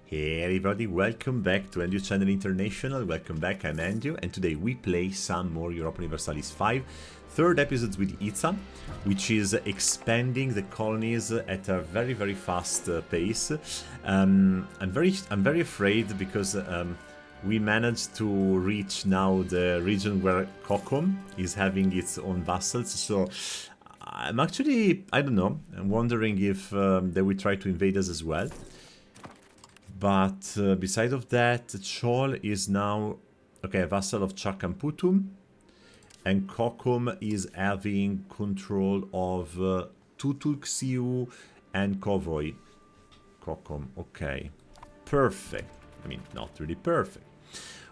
Hey everybody, welcome back to Andrew Channel International. Welcome back, I'm Andrew, and today we play some more Europa Universalis 5. Third episode with Itza, which is expanding the colonies at a very fast pace. I'm very afraid because we managed to reach now the region where Kokom is having its own vassals. So I'm actually, I don't know, I'm wondering if they will try to invade us as well. But beside of that, Chol is now, okay, a vassal of Chakamputum. And Kokom is having control of Tutuxiu and Kovoy. Kokom, okay. Perfect. I mean, not really perfect.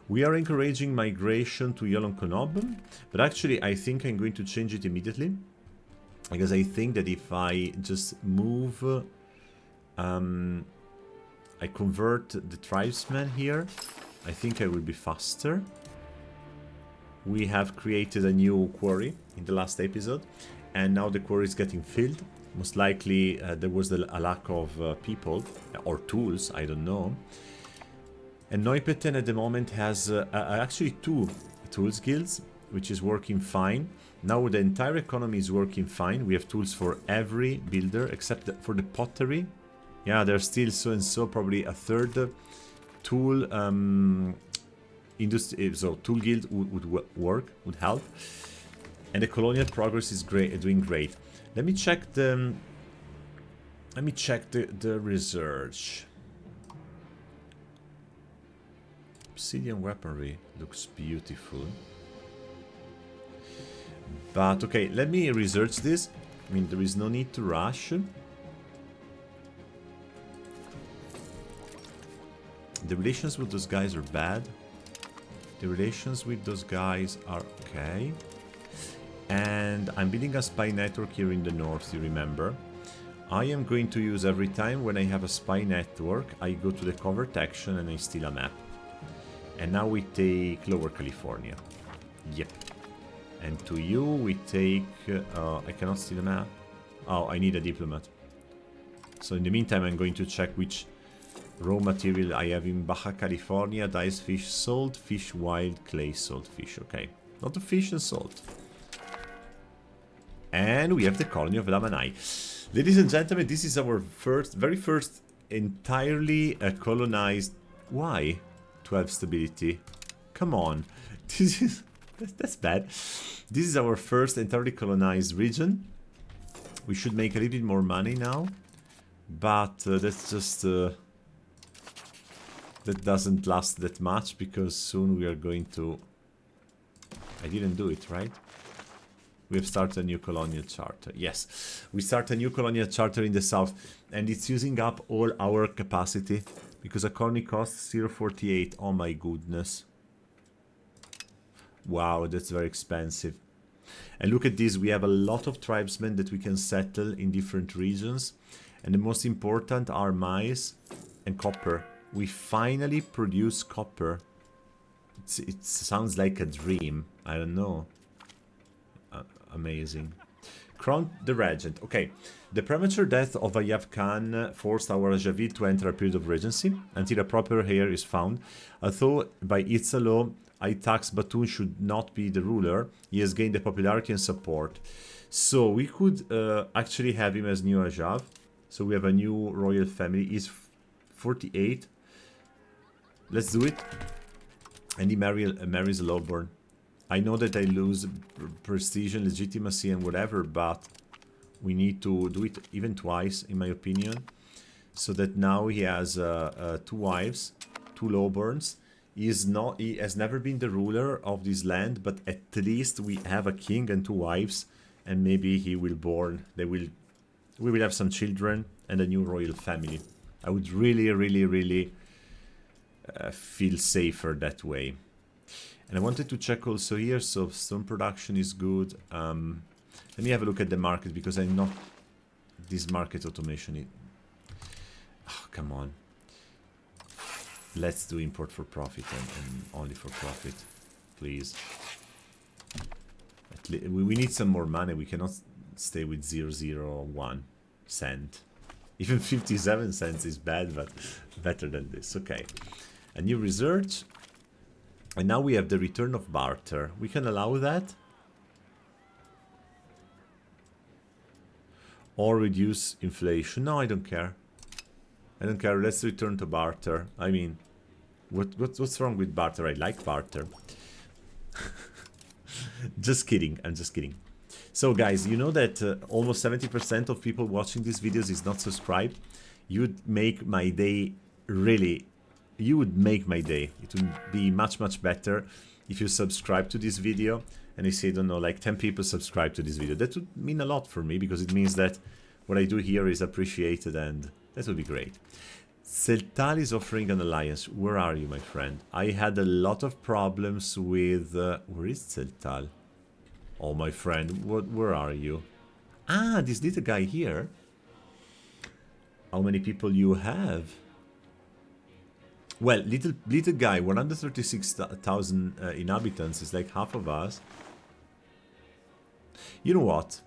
We are encouraging migration to Yolonkonob, but actually I think I'm going to change it immediately. Because I think that if I just move... I convert the tribesmen here, I think I will be faster. We have created a new quarry in the last episode, and now the quarry is getting filled. Most likely there was a lack of people, or tools, I don't know. And Neupeten at the moment has actually 2 tools guilds, which is working fine. Now the entire economy is working fine. We have tools for every builder, except for the pottery. Yeah, there's still so and so, probably a third tool industry, so tool guild would help. And the colonial progress is great, doing great. Let me check the research. Obsidian weaponry looks beautiful. But okay, let me research this. I mean, there is no need to rush. The relations with those guys are bad. The relations with those guys are okay. And I'm building a spy network here in the north, you remember. I am going to use every time when I have a spy network, I go to the covert action and I steal a map. And now we take Lower California. Yep. And to you we take... I cannot steal a map. Oh, I need a diplomat. So in the meantime I'm going to check which... raw material I have in Baja California: diced fish, salt fish, wild clay, salt fish. Okay, lot of fish and salt. And we have the colony of Lamanai. Ladies and gentlemen, this is our very first entirely colonized... Why? 12 stability. Come on. This is... That's bad. This is our first entirely colonized region. We should make a little bit more money now. But that's just... that doesn't last that much, because soon we are going to... I didn't do it, right? We have started a new colonial charter. Yes, we start a new colonial charter in the south, and it's using up all our capacity, because a colony costs 0.48. Oh my goodness. Wow, that's very expensive. And look at this, we have a lot of tribesmen that we can settle in different regions, and the most important are maize and copper. We finally produce copper. It sounds like a dream. I don't know. Amazing. Crown the Regent. Okay. The premature death of Ayab Khan forced our Javid to enter a period of regency until a proper heir is found. Although by Itza law, Aitax Batun should not be the ruler, he has gained the popularity and support. So we could actually have him as new Ajav. So we have a new royal family. He's 48. Let's do it. And he marries a lowborn. I know that I lose prestige and legitimacy and whatever, but we need to do it even twice, in my opinion. So that now he has 2 wives, 2 lowborns. He has never been the ruler of this land, but at least we have a king and 2 wives, and maybe he will born. We will have some children and a new royal family. I would really feel safer that way. And I wanted to check also here, so stone production is good. Let me have a look at the market, because I'm not... This market automation... Oh, come on. Let's do import for profit and only for profit, please. We need some more money. We cannot stay with 0.01 cent. Even 57 cents is bad, but better than this. Okay. A new research. And now we have the return of barter. We can allow that. Or reduce inflation. No, I don't care. I don't care. Let's return to barter. I mean, what's wrong with barter? I like barter. Just kidding. I'm just kidding. So guys, you know that almost 70% of people watching these videos is not subscribed. You'd make my day, really. You would make my day. It would be much, much better if you subscribe to this video. And I say, I don't know, like 10 people subscribe to this video. That would mean a lot for me, because it means that what I do here is appreciated, and that would be great. Celtal is offering an alliance. Where are you, my friend? I had a lot of problems with... where is Celtal? Oh, my friend, where are you? Ah, this little guy here. How many people you have? Well, little guy, 136,000 inhabitants is like half of us. You know what?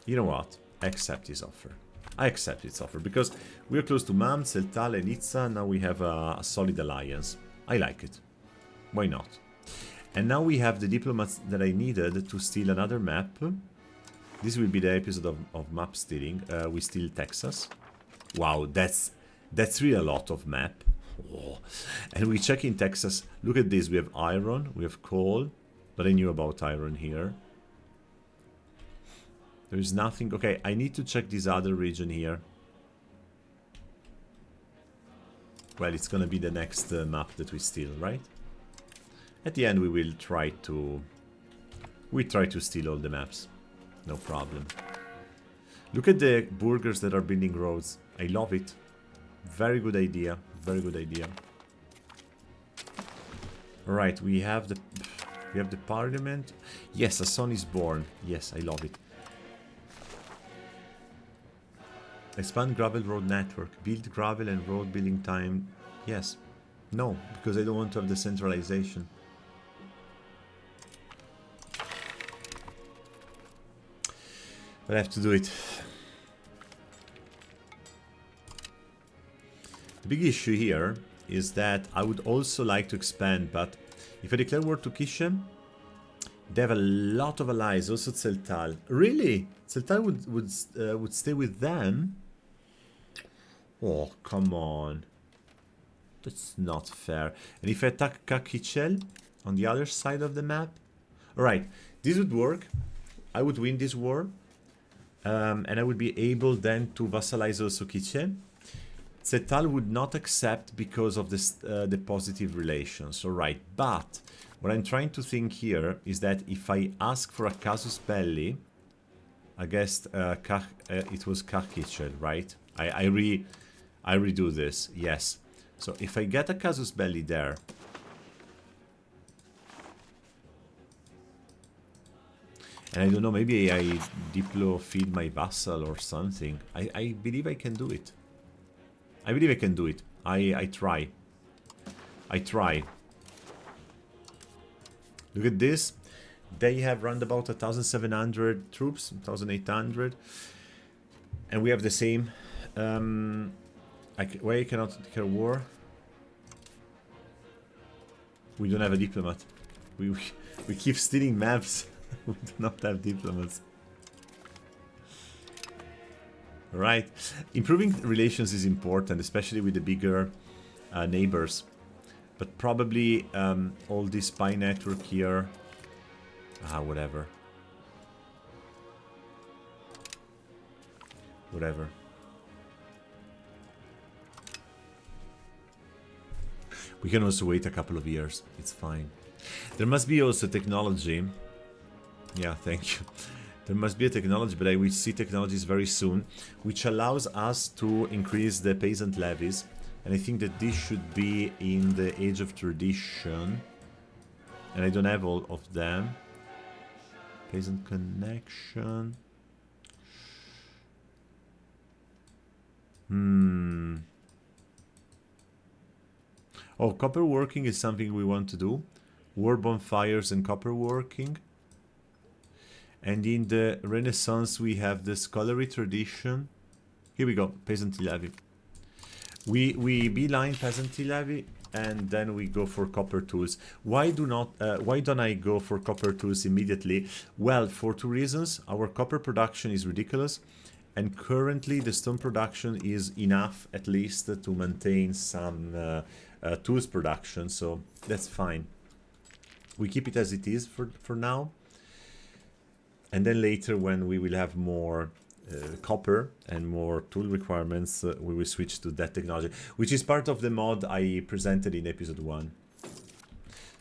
You know what? I accept his offer. I accept his offer because we're close to Mam, Celtal, and Itza. Now we have a solid alliance. I like it. Why not? And now we have the diplomats that I needed to steal another map. This will be the episode of map stealing. We steal Texas. Wow, that's really a lot of map. Oh. And we check in Texas. Look at this. We have iron, we have coal, but I knew about iron here. There is nothing. Okay, I need to check this other region here. Well, it's gonna be the next map that we steal, right? At the end, we will try to... We try to steal all the maps. No problem. Look at the burgers that are building roads. I love it. Very good idea. Very good idea. Alright, we have the parliament. Yes, a son is born. Yes, I love it. Expand gravel road network. Build gravel and road building time. Yes. No, because I don't want to have the centralization. But I have to do it. The big issue here is that I would also like to expand, but if I declare war to Kishem, they have a lot of allies. Also Celtal. Really? Celtal would stay with them? Oh, come on. That's not fair. And if I attack Kakichel on the other side of the map? Alright, this would work. I would win this war. And I would be able then to vassalize also Kiche. Celtal would not accept because of this, the positive relations. Alright, but what I'm trying to think here is that if I ask for a casus belli, I guess it was Kakichel, right? I redo this, yes. So if I get a casus belli there, and I don't know, maybe I diplo feed my vassal or something. I believe I can do it. I believe I can do it. I try. I try. Look at this. They have round about 1,700 troops, 1,800. And we have the same. Why I cannot declare war? We don't have a diplomat. We keep stealing maps. We do not have diplomats. Right. Improving relations is important, especially with the bigger neighbors. But probably all this spy network here... whatever. Whatever. We can also wait a couple of years. It's fine. There must be also technology. Yeah, thank you. There must be a technology, but I will see technologies very soon, which allows us to increase the peasant levies. And I think that this should be in the Age of Tradition. And I don't have all of them. Peasant connection. Oh, copper working is something we want to do. War bonfires and copper working. And in the Renaissance we have the scholarly tradition. Here we go, peasantry levy. We beeline peasantry levy, and then we go for copper tools. Why don't I go for copper tools immediately? Well, for two reasons. Our copper production is ridiculous, and currently the stone production is enough, at least, to maintain some tools production, so that's fine. We keep it as it is for now, and then later when we will have more copper and more tool requirements, we will switch to that technology, which is part of the mod I presented in episode 1.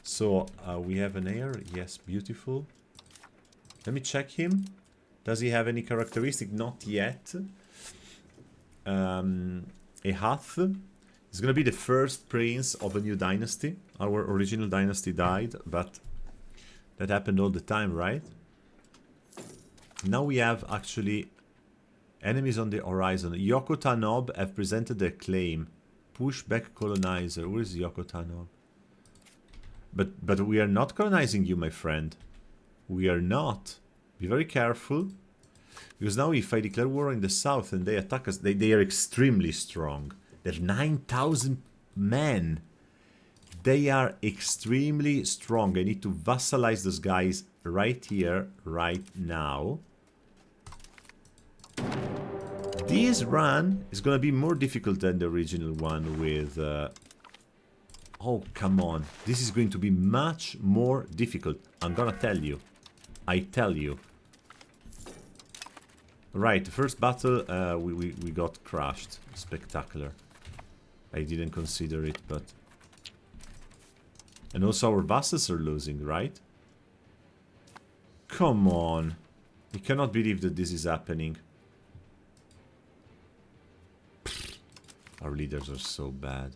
So we have an heir. Yes, beautiful. Let me check him. Does he have any characteristic? Not yet. A Hath is going to be the first prince of a new dynasty. Our original dynasty died, but that happened all the time, right? Now we have actually enemies on the horizon. Yoko Tanob have presented their claim. Push back colonizer. Where is Yoko Tanob? But we are not colonizing you, my friend. We are not. Be very careful. Because now if I declare war in the south and they attack us, they are extremely strong. They have 9,000 men. They are extremely strong. I need to vassalize those guys right here, right now. This run is going to be more difficult than the original one with... oh, come on. This is going to be much more difficult. I'm going to tell you. I tell you. Right, the first battle, we got crushed. Spectacular. I didn't consider it, but... And also our vassals are losing, right? Come on. I cannot believe that this is happening. Our leaders are so bad.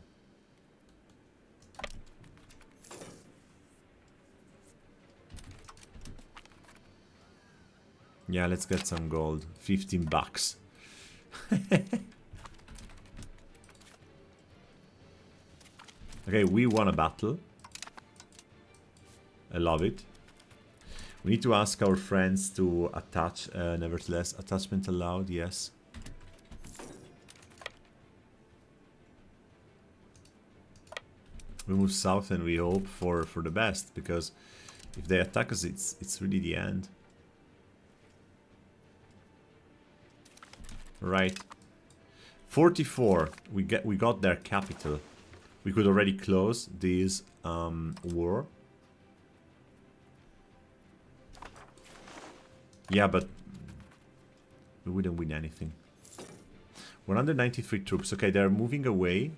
Yeah, let's get some gold. 15 bucks. Okay, we won a battle. I love it. We need to ask our friends to attach, nevertheless. Attachment allowed, yes. We move south and we hope for the best, because if they attack us, it's really the end. Right. 44. We got their capital. We could already close this war. Yeah, but we wouldn't win anything. 193 troops. Okay, they're moving away.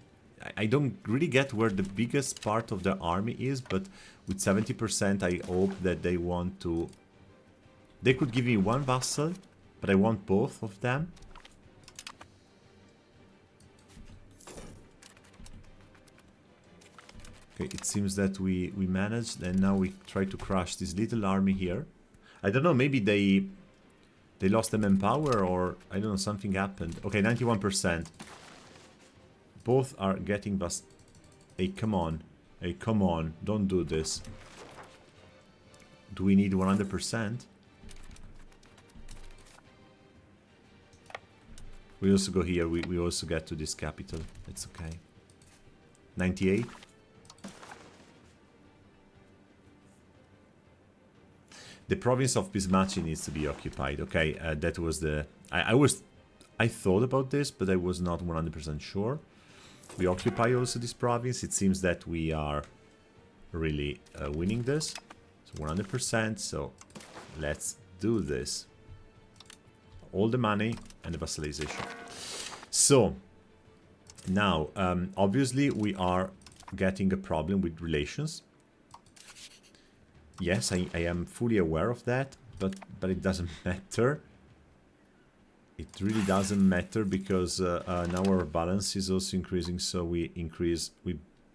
I don't really get where the biggest part of the army is, but with 70%, I hope that they want to... They could give me one vassal, but I want both of them. Okay, it seems that we managed, and now we try to crush this little army here. I don't know, maybe they lost the manpower, or I don't know, something happened. Okay, 91%. Both are getting bust. Hey, come on. Hey, come on. Don't do this. Do we need 100%? We also go here. We also get to this capital. It's okay. 98. The province of Bismachi needs to be occupied. Okay, that was the... I thought about this, but I was not 100% sure. We occupy also this province. It seems that we are really winning this. So 100%, so let's do this. All the money and the vassalization. So, now, obviously we are getting a problem with relations. Yes, I am fully aware of that, but it doesn't matter. It really doesn't matter, because now our balance is also increasing, so we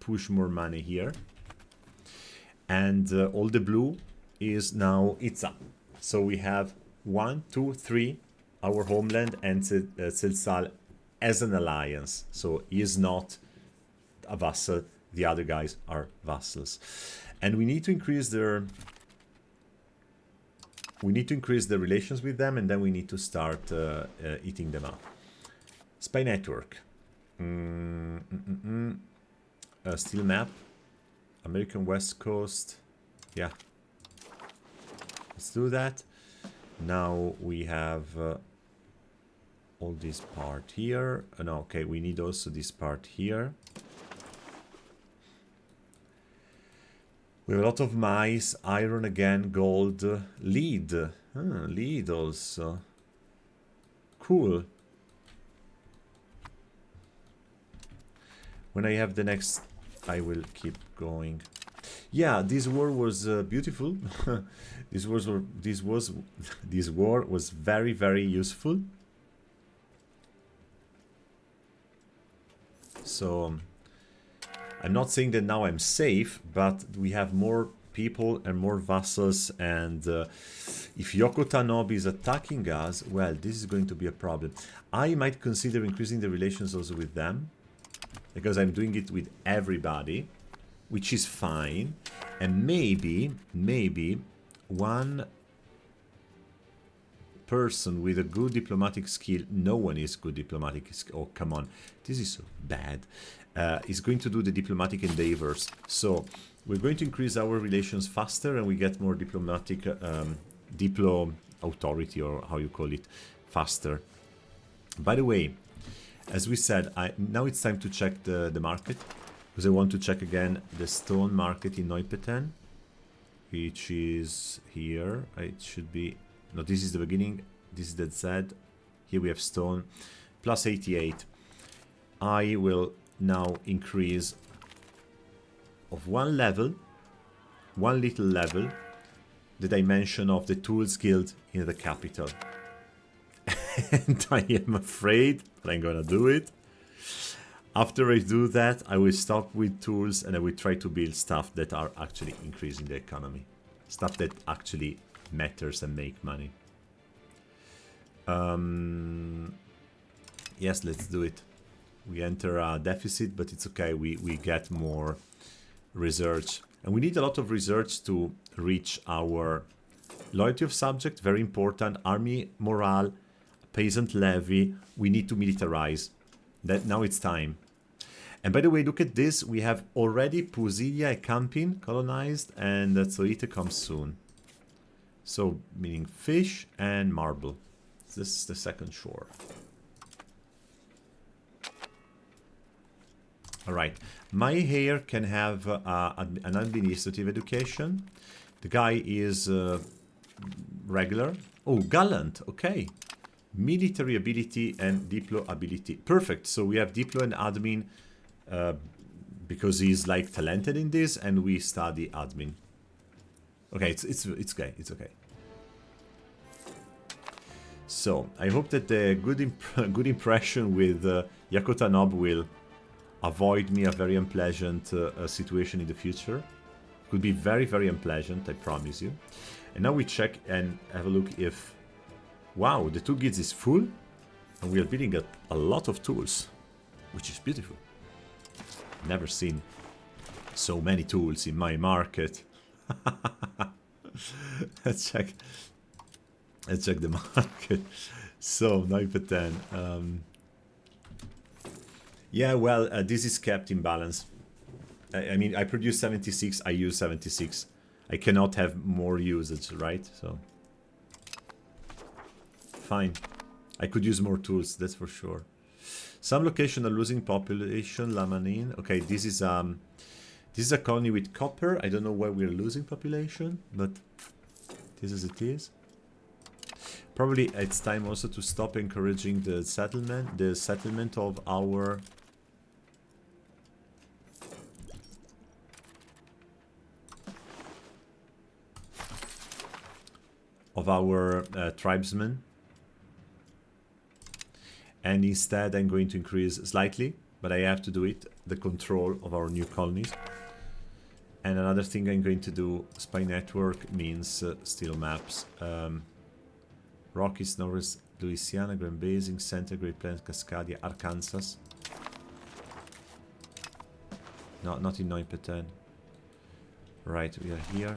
push more money here. And all the blue is now Itza. So we have 1, 2, 3, our homeland, and Silsal as an alliance. So he is not a vassal, the other guys are vassals. And we need to increase their... We need to increase the relations with them, and then we need to start eating them up. Spy network. Steel map. American West Coast. Yeah. Let's do that. Now we have all this part here. No, okay, we need also this part here. We have a lot of mice, iron again, gold, lead. Lead also. Cool. When I have the next, I will keep going. Yeah, this war was beautiful. This war was very, very useful. So I'm not saying that now I'm safe, but we have more people and more vassals, and if Yoko Tanobe is attacking us, well, this is going to be a problem. I might consider increasing the relations also with them, because I'm doing it with everybody, which is fine. And maybe one person with a good diplomatic skill, no one is good diplomatic skill, oh come on, this is so bad, is going to do the diplomatic endeavors. So we're going to increase our relations faster, and we get more diplomatic diplo authority, or how you call it, faster. By the way, as we said, now it's time to check the market, because I want to check again the stone market in Neupeten, which is here. It should be, no, this is the beginning, this is the Z. Here we have stone, plus 88. I will now increase of one level, one little level, the dimension of the Tools Guild in the capital. And I am afraid that I'm gonna do it. After I do that, I will stop with tools, and I will try to build stuff that are actually increasing the economy. Stuff that actually matters and make money. Yes, let's do it. We enter a deficit, but it's okay. We get more research. And we need a lot of research to reach our loyalty of subject, very important. Army morale, peasant levy. We need to militarize. That now it's time. And by the way, look at this. We have already Pusilia and Camping colonized, and Zoite comes soon. So, meaning fish and marble. This is the second shore. Alright. My heir can have an administrative education. The guy is regular. Oh, gallant. Okay. Military ability and diplo ability. Perfect. So we have diplo and admin because he's like talented in this, and we study admin. Okay, it's okay. It's okay. So I hope that the good impression with Yoko Tanobe will avoid me a very unpleasant situation in the future. Could be very, very unpleasant, I promise you. And now we check and have a look if... Wow, the 2 guilds is full, and we are building a lot of tools, which is beautiful. Never seen so many tools in my market. Let's check the market. So, 9%. Yeah, well, this is kept in balance. I mean, I produce 76, I use 76. I cannot have more usage, right? So... Fine. I could use more tools, that's for sure. Some locations are losing population, Lamanin. Okay, this is a colony with copper. I don't know why we're losing population, but this is it is. Probably it's time also to stop encouraging the settlement of our tribesmen. And instead I'm going to increase slightly, but I have to do it, the control of our new colonies. And another thing I'm going to do, spy network means steel maps. Rockies, Norris, Louisiana, Grand Basin, Center, Great Plains, Cascadia, Arkansas. No, not in 9%. Right, we are here.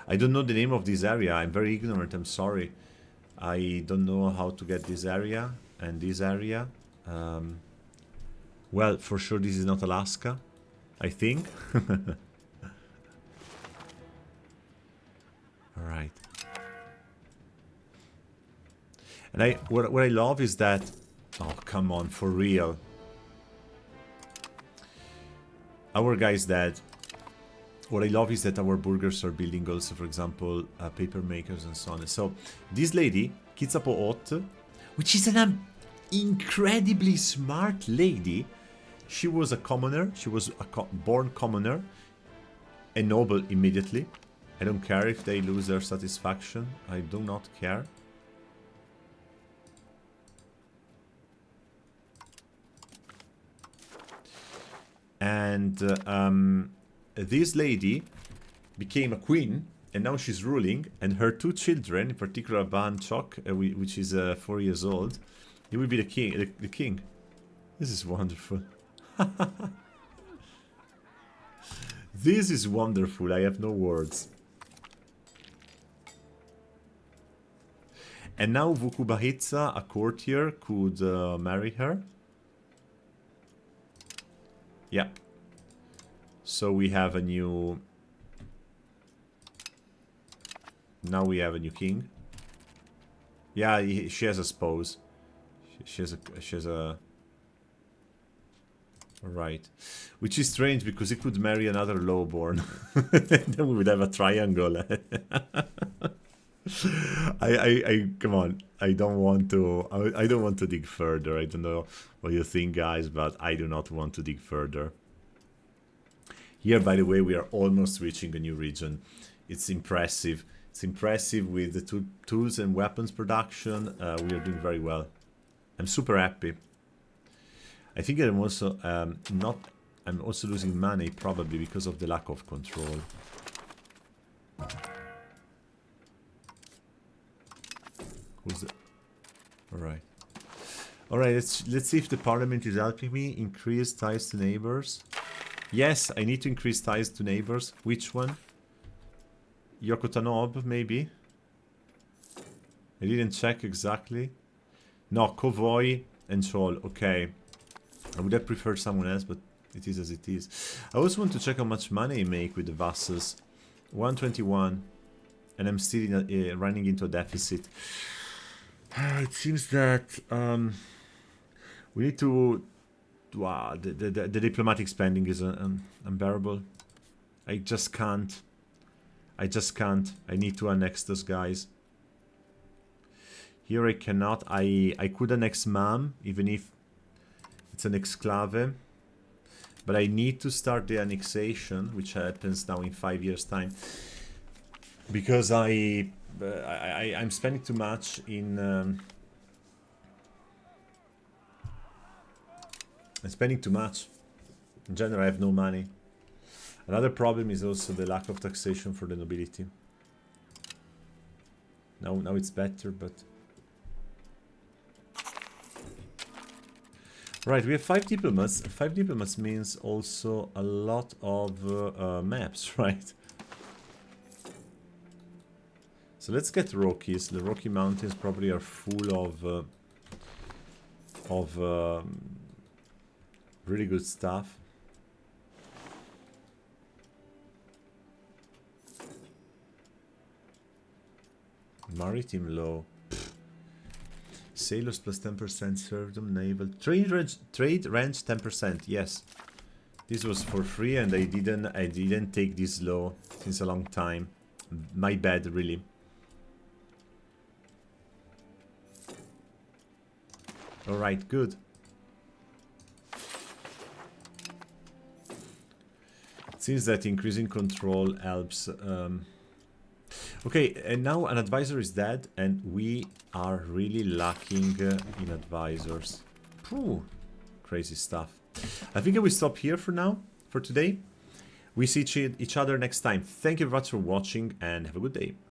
I don't know the name of this area, I'm very ignorant, I'm sorry. I don't know how to get this area. and this area. Well, for sure this is not Alaska, I think. Alright. And what I love is that... Oh, come on, for real. Our guy's dead. What I love is that our burgers are building also, for example, paper makers and so on. So, this lady, Kitsapo Ot, which is an incredibly smart lady. She was a commoner. She was a born commoner. A noble immediately. I don't care if they lose their satisfaction. I do not care. And this lady became a queen, and now she's ruling, and her two children, in particular Ban Chok, which is 4 years old, he will be the king. This is wonderful. This is wonderful, I have no words. And now Vukubahitsa, a courtier, could marry her. Yeah. So we have a new... Now we have a new king. Yeah, she has a spouse. She has a... Right. Which is strange because he could marry another lowborn. Then we would have a triangle. Come on. I don't want to dig further. I don't know what you think, guys, but I do not want to dig further. Here, by the way, we are almost reaching a new region. It's impressive. It's impressive with the tools and weapons production. We are doing very well. I'm super happy. I think I'm also I'm also losing money probably because of the lack of control. Who's the... Alright. Alright, let's see if the parliament is helping me increase ties to neighbors. Yes, I need to increase ties to neighbors. Which one? Yokotanob, maybe? I didn't check exactly. No, Kovoy and Chol. Okay. I would have preferred someone else, but it is as it is. I also want to check how much money I make with the vassals. 121. And I'm still running into a deficit. It seems that we need to... Wow, the diplomatic spending is unbearable. I just can't. I just can't. I need to annex those guys. Here I cannot. I could annex Mam, even if it's an exclave. But I need to start the annexation, which happens now in 5 years' time. Because I'm spending too much in... I'm spending too much. In general, I have no money. Another problem is also the lack of taxation for the nobility. Now it's better, but... Right, we have 5 diplomats. 5 diplomats means also a lot of maps, right? So let's get Rockies. The Rocky Mountains probably are full of really good stuff. Maritime law. Sailors plus 10% serfdom, naval. Trade range 10%, yes. This was for free and I didn't take this law since a long time. My bad, really. Alright, good. It seems that increasing control helps. Okay, and now an advisor is dead, and we are really lacking in advisors. Phew, crazy stuff. I think I will stop here for now, for today. We see each other next time. Thank you very much for watching, and have a good day.